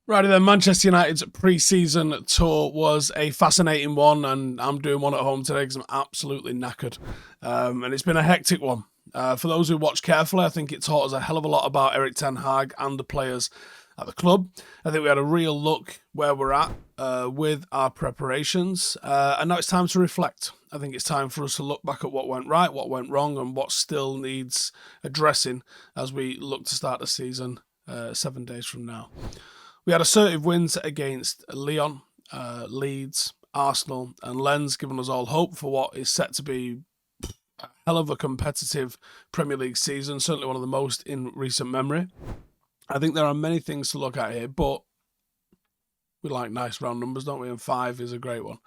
Righty then, Manchester United's pre-season tour was a fascinating one, and I'm doing one at home today because I'm absolutely knackered. And it's been a hectic one. For those who watch carefully, I think it taught us a hell of a lot about Erik Ten Hag and the players at the club. I think we had a real look where we're at with our preparations, and now it's time to reflect. I think it's time for us to look back at what went right, what went wrong, and what still needs addressing as we look to start the season 7 days from now. We had assertive wins against Lyon, Leeds, Arsenal, and Lens, giving us all hope for what is set to be a hell of a competitive Premier League season, certainly one of the most in recent memory. I think there are many things to look at here, but we like nice round numbers, don't we? And 5 is a great one.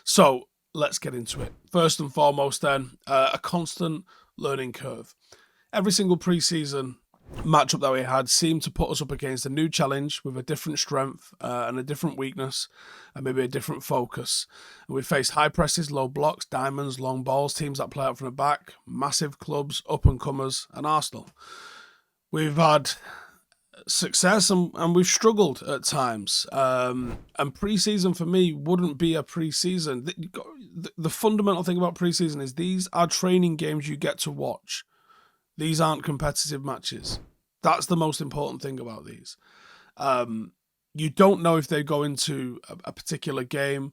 So let's get into it. First and foremost then, a constant learning curve. Every single pre-season matchup that we had seemed to put us up against a new challenge with a different strength and a different weakness and maybe a different focus. And we faced high presses, low blocks, diamonds, long balls, teams that play out from the back, massive clubs, up-and-comers, and Arsenal. We've had success and we've struggled at times. And pre-season for me wouldn't be a pre-season. The fundamental thing about pre-season is these are training games you get to watch. These aren't competitive matches. That's the most important thing about these. You don't know if they go into a particular game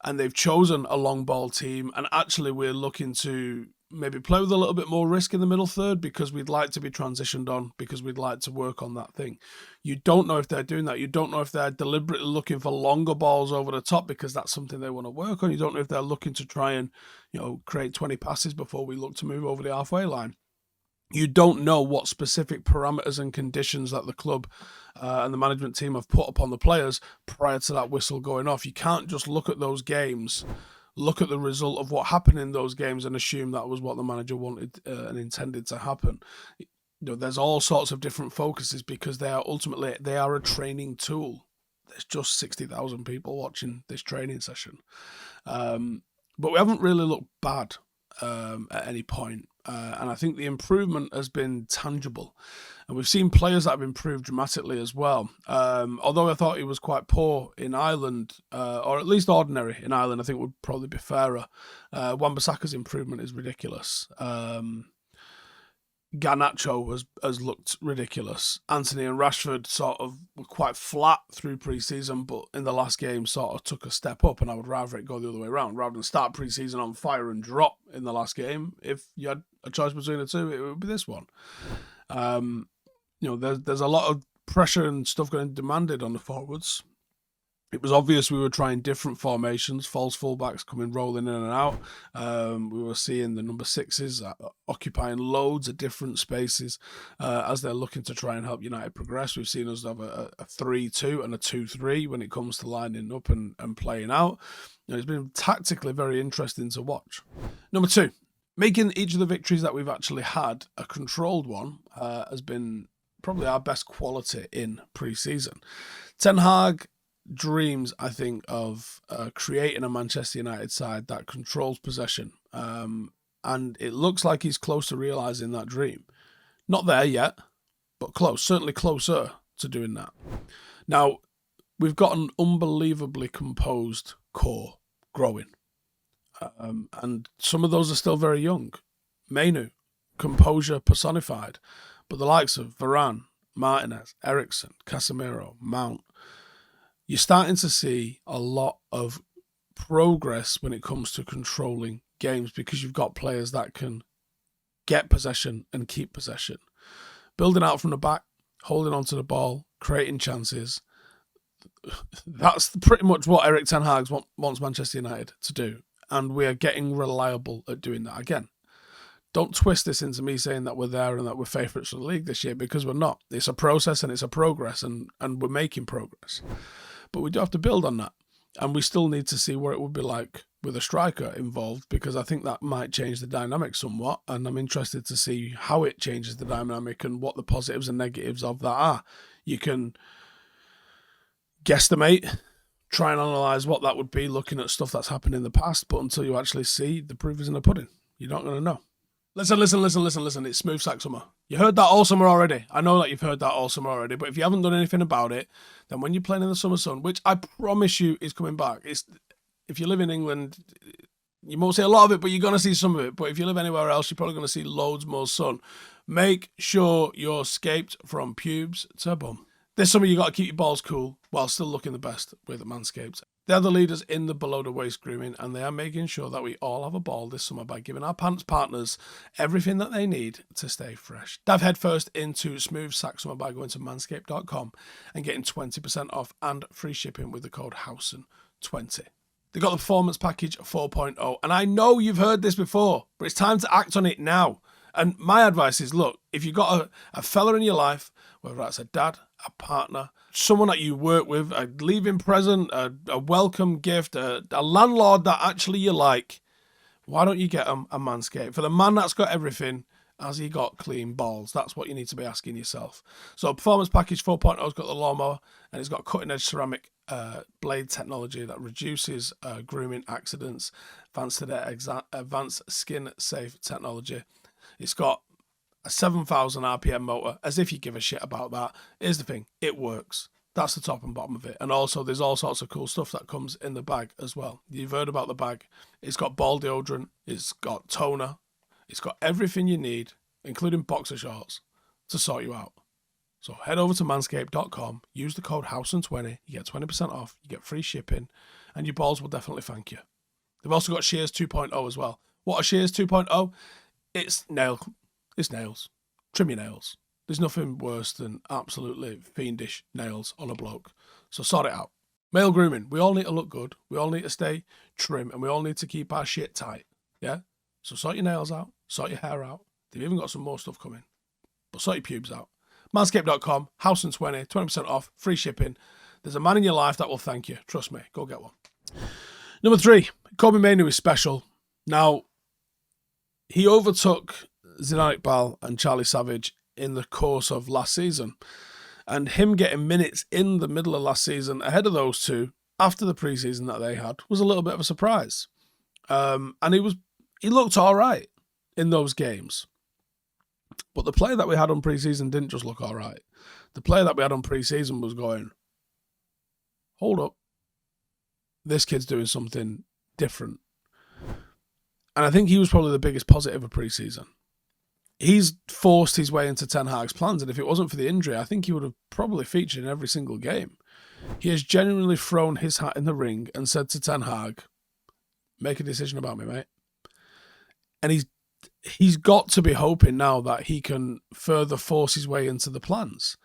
and they've chosen a long ball team, and actually we're looking to maybe play with a little bit more risk in the middle third because we'd like to be transitioned on, because we'd like to work on that thing. You don't know if they're doing that. You don't know if they're deliberately looking for longer balls over the top because that's something they want to work on. You don't know if they're looking to try and, create 20 passes before we look to move over the halfway line. You don't know what specific parameters and conditions that the club and the management team have put upon the players prior to that whistle going off. You can't just look at those games, look at the result of what happened in those games and assume that was what the manager wanted and intended to happen. There's all sorts of different focuses because they are a training tool. There's just 60,000 people watching this training session. But we haven't really looked bad at any point. And I think the improvement has been tangible. And we've seen players that have improved dramatically as well. Although I thought he was quite poor in Ireland, or at least ordinary in Ireland, I think would probably be fairer. Wan-Bissaka's improvement is ridiculous. Garnacho has looked ridiculous. Anthony and Rashford sort of were quite flat through pre-season, but in the last game sort of took a step up, and I would rather it go the other way around. Rather than start pre-season on fire and drop in the last game, if you had a choice between the two, it would be this one. There's a lot of pressure and stuff getting demanded on the forwards. It was obvious we were trying different formations, false fullbacks coming rolling in and out. We were seeing the number 6s occupying loads of different spaces as they're looking to try and help United progress. We've seen us have a 3-2 and a 2-3 when it comes to lining up and playing out. It's been tactically very interesting to watch. Number 2, making each of the victories that we've actually had a controlled one has been probably our best quality in pre-season. Ten Hag dreams, I think, of creating a Manchester United side that controls possession. And it looks like he's close to realising that dream. Not there yet, but close, certainly closer to doing that. Now, we've got an unbelievably composed core growing. And some of those are still very young. MAINOO, composure personified. But the likes of Varane, Martinez, Eriksen, Casemiro, Mount, you're starting to see a lot of progress when it comes to controlling games because you've got players that can get possession and keep possession. Building out from the back, holding onto the ball, creating chances. That's pretty much what Erik Ten Hag wants Manchester United to do. And we are getting reliable at doing that again. Don't twist this into me saying that we're there and that we're favourites for the league this year, because we're not. It's a process and it's a progress, and we're making progress. But we do have to build on that. And we still need to see what it would be like with a striker involved, because I think that might change the dynamic somewhat. And I'm interested to see how it changes the dynamic and what the positives and negatives of that are. You can guesstimate, try and analyse what that would be looking at stuff that's happened in the past. But until you actually see, the proof is in the pudding. You're not going to know. Listen. It's Smooth Sack Summer. You heard that all summer already. I know that you've heard that all summer already, but if you haven't done anything about it, then when you're playing in the summer sun, which I promise you is coming back, if you live in England, you won't see a lot of it, but you're going to see some of it. But if you live anywhere else, you're probably going to see loads more sun. Make sure you're scaped from pubes to bum. This summer, you got to keep your balls cool while still looking the best with Manscaped. They're the leaders in the below-the-waist grooming, and they are making sure that we all have a ball this summer by giving our pants partners everything that they need to stay fresh. Dive headfirst into smooth sack summer by going to manscaped.com and getting 20% off and free shipping with the code Howson20. They've got the Performance Package 4.0, and I know you've heard this before, but it's time to act on it now. And my advice is, look, if you've got a fella in your life, whether that's a dad, a partner, someone that you work with, a leaving present, a welcome gift, a landlord that actually you like, why don't you get them a Manscaped? For the man that's got everything, has he got clean balls? That's what you need to be asking yourself. So Performance Package 4.0 has got the lawnmower, and it's got cutting-edge ceramic blade technology that reduces grooming accidents, advanced skin-safe technology. It's got a 7,000 RPM motor, as if you give a shit about that. Here's the thing, it works. That's the top and bottom of it. And also, there's all sorts of cool stuff that comes in the bag as well. You've heard about the bag. It's got ball deodorant, it's got toner, it's got everything you need, including boxer shorts, to sort you out. So head over to manscaped.com, use the code Howson20, you get 20% off, you get free shipping, and your balls will definitely thank you. They've also got Shears 2.0 as well. What are Shears 2.0? It's nails. Trim your nails. There's nothing worse than absolutely fiendish nails on a bloke. So sort it out. Male grooming. We all need to look good. We all need to stay trim, and we all need to keep our shit tight. Yeah? So sort your nails out. Sort your hair out. They've even got some more stuff coming. But sort your pubes out. Manscaped.com, Howson20, 20% off, free shipping. There's a man in your life that will thank you. Trust me. Go get one. Number 3, KOBBIE MAINOO is special. Now, he overtook Zidane Iqbal and Charlie Savage in the course of last season. And him getting minutes in the middle of last season ahead of those two, after the preseason that they had, was a little bit of a surprise. And he looked all right in those games. But the player that we had on preseason didn't just look all right. The player that we had on preseason was going, hold up, this kid's doing something different. And I think he was probably the biggest positive of preseason. He's forced his way into Ten Hag's plans, and if it wasn't for the injury, I think he would have probably featured in every single game. He has genuinely thrown his hat in the ring and said to Ten Hag, make a decision about me, mate. And he's got to be hoping now that he can further force his way into the plans.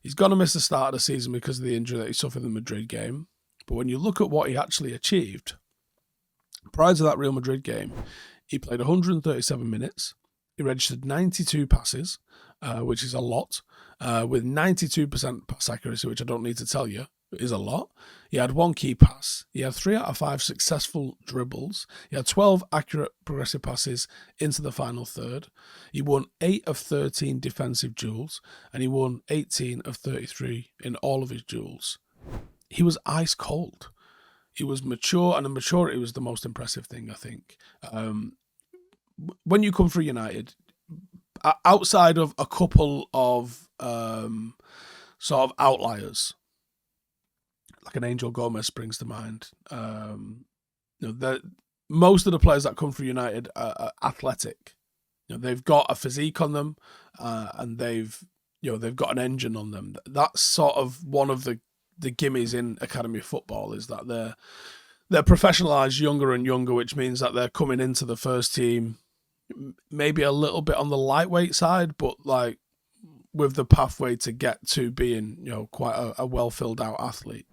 He's going to miss the start of the season because of the injury that he suffered in the Madrid game. But when you look at what he actually achieved, prior to that Real Madrid game, he played 137 minutes. He registered 92 passes, which is a lot, with 92% pass accuracy, which I don't need to tell you is a lot. He had 1 key pass. He had 3 out of 5 successful dribbles. He had 12 accurate progressive passes into the final third. He won 8 of 13 defensive duels, and he won 18 of 33 in all of his duels. He was ice cold. He was mature, and the maturity was the most impressive thing, I think. When you come through United, outside of a couple of sort of outliers, like an Angel Gomez springs to mind, most of the players that come through United are athletic. They've got a physique on them, and they've got an engine on them. That's sort of one of the gimmies in academy football, is that they're professionalised younger and younger, which means that they're coming into the first team maybe a little bit on the lightweight side, but like with the pathway to get to being, quite a well filled out athlete.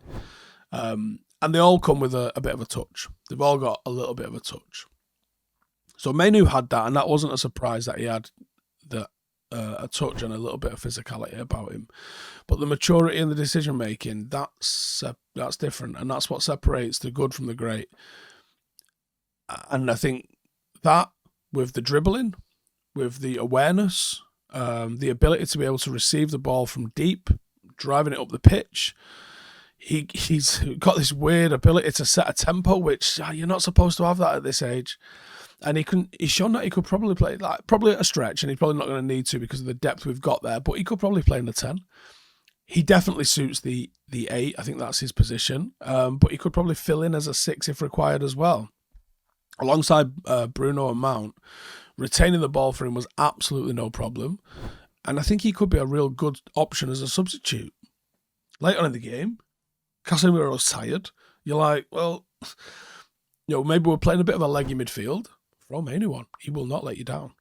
And they all come with a bit of a touch. They've all got a little bit of a touch. So MAINOO had that, and that wasn't a surprise that he had a touch and a little bit of physicality about him. But the maturity and the decision making, that's different, and that's what separates the good from the great. And I think that, with the dribbling, with the awareness, the ability to be able to receive the ball from deep, driving it up the pitch, he's got this weird ability to set a tempo, which you're not supposed to have that at this age. And he's shown that he could probably play, like, probably at a stretch, and he's probably not going to need to because of the depth we've got there, but he could probably play in the 10. He definitely suits the 8. I think that's his position. But he could probably fill in as a 6 if required as well. Alongside Bruno and Mount, retaining the ball for him was absolutely no problem. And I think he could be a real good option as a substitute. Later on in the game, Casemiro's tired. You're like, well, maybe we're playing a bit of a leggy midfield. Throw MAINOO on. He will not let you down.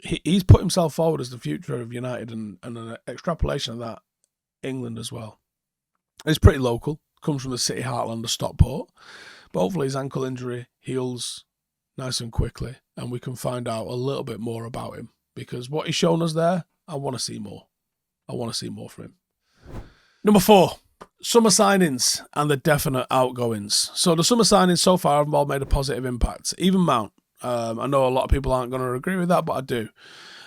He's put himself forward as the future of United and an extrapolation of that, England as well. It's pretty local. Comes from the city heartland of Stockport. But hopefully his ankle injury heals nice and quickly and we can find out a little bit more about him. Because what he's shown us there, I want to see more. I want to see more from him. Number 4, summer signings and the definite outgoings. So the summer signings so far have all made a positive impact. Even Mount. I know a lot of people aren't going to agree with that, but I do.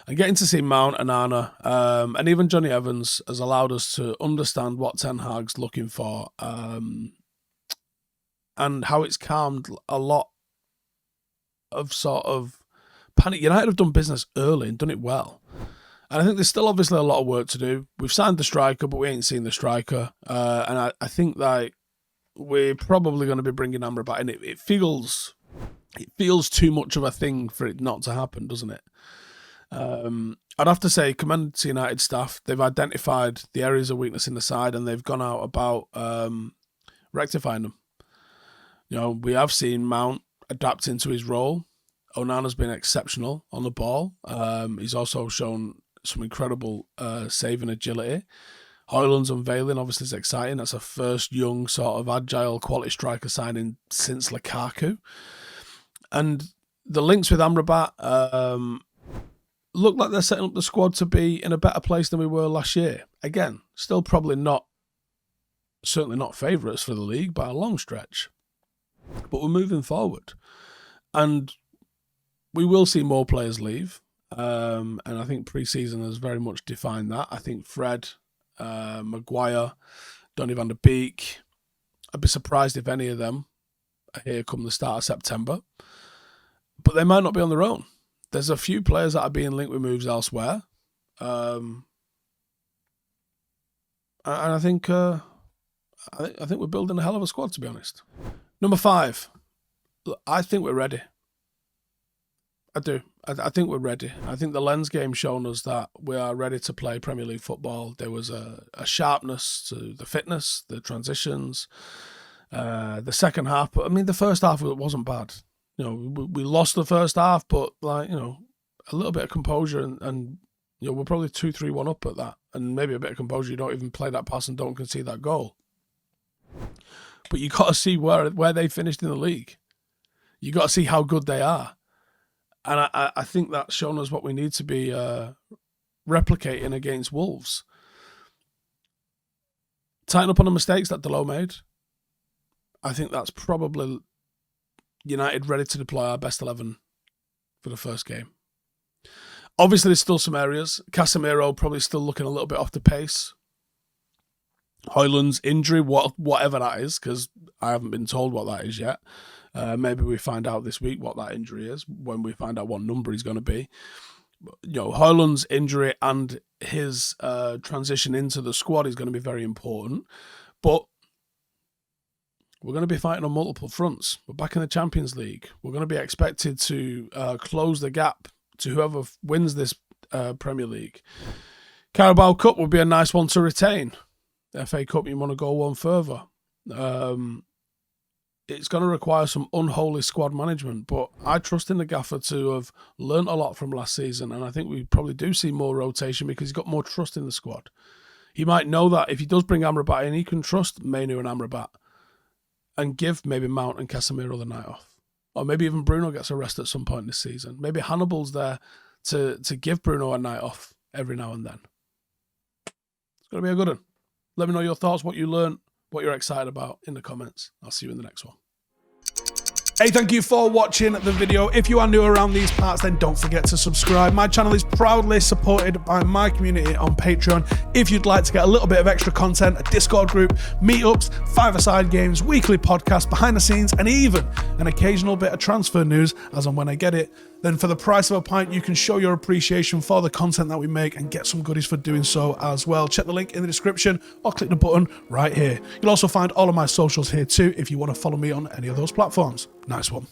And getting to see Mount and Anna and even Johnny Evans has allowed us to understand what Ten Hag's looking for and how it's calmed a lot of sort of panic. United have done business early and done it well. And I think there's still obviously a lot of work to do. We've signed the striker, but we ain't seen the striker. And I think that we're probably going to be bringing Amrabat in. It feels too much of a thing for it not to happen, doesn't it? I'd have to say, commend to United staff. They've identified the areas of weakness in the side and they've gone out about rectifying them. We have seen Mount adapt into his role. Onana's been exceptional on the ball. He's also shown some incredible saving agility. Højlund's unveiling obviously is exciting. That's a first young sort of agile quality striker signing since Lukaku. And the links with Amrabat look like they're setting up the squad to be in a better place than we were last year. Again, still probably certainly not favourites for the league by a long stretch. But we're moving forward. And we will see more players leave. And I think pre-season has very much defined that. I think Fred, Maguire, Donny van der Beek, I'd be surprised if any of them are here come the start of September. But they might not be on their own. There's a few players that are being linked with moves elsewhere. And I think we're building a hell of a squad, to be honest. Number 5, I think we're ready. I do. I think we're ready. I think the Lens game shown us that we are ready to play Premier League football. There was a sharpness to the fitness, the transitions, the second half. But I mean, the first half wasn't bad. We lost the first half, but a little bit of composure and we're probably 2-3-1 up at that. And maybe a bit of composure. You don't even play that pass and don't concede that goal. But you got to see where they finished in the league. You got to see how good they are. And I think that's shown us what we need to be replicating against Wolves. Tighten up on the mistakes that Delot made. I think that's probably United ready to deploy our best 11 for the first game. Obviously, there's still some areas. Casemiro probably still looking a little bit off the pace. Højlund's injury, whatever that is, because I haven't been told what that is yet. Maybe we find out this week what that injury is when we find out what number he's going to be. Højlund's injury and his transition into the squad is going to be very important. But we're going to be fighting on multiple fronts. We're back in the Champions League. We're going to be expected to close the gap to whoever wins this Premier League. Carabao Cup would be a nice one to retain. The FA Cup, you want to go one further. It's going to require some unholy squad management, but I trust in the gaffer to have learnt a lot from last season, and I think we probably do see more rotation because he's got more trust in the squad. He might know that if he does bring Amrabat in, he can trust MAINOO and Amrabat and give maybe Mount and Casemiro the night off. Or maybe even Bruno gets a rest at some point this season. Maybe Hannibal's there to give Bruno a night off every now and then. It's going to be a good one. Let me know your thoughts, what you learned, what you're excited about in the comments. I'll see you in the next one. Hey, thank you for watching the video. If you are new around these parts, then don't forget to subscribe. My channel is proudly supported by my community on Patreon. If you'd like to get a little bit of extra content, a Discord group, meetups, five-a-side games, weekly podcasts, behind the scenes, and even an occasional bit of transfer news as and when I get it, then for the price of a pint, you can show your appreciation for the content that we make and get some goodies for doing so as well. Check the link in the description or click the button right here. You'll also find all of my socials here too if you want to follow me on any of those platforms. Nice one.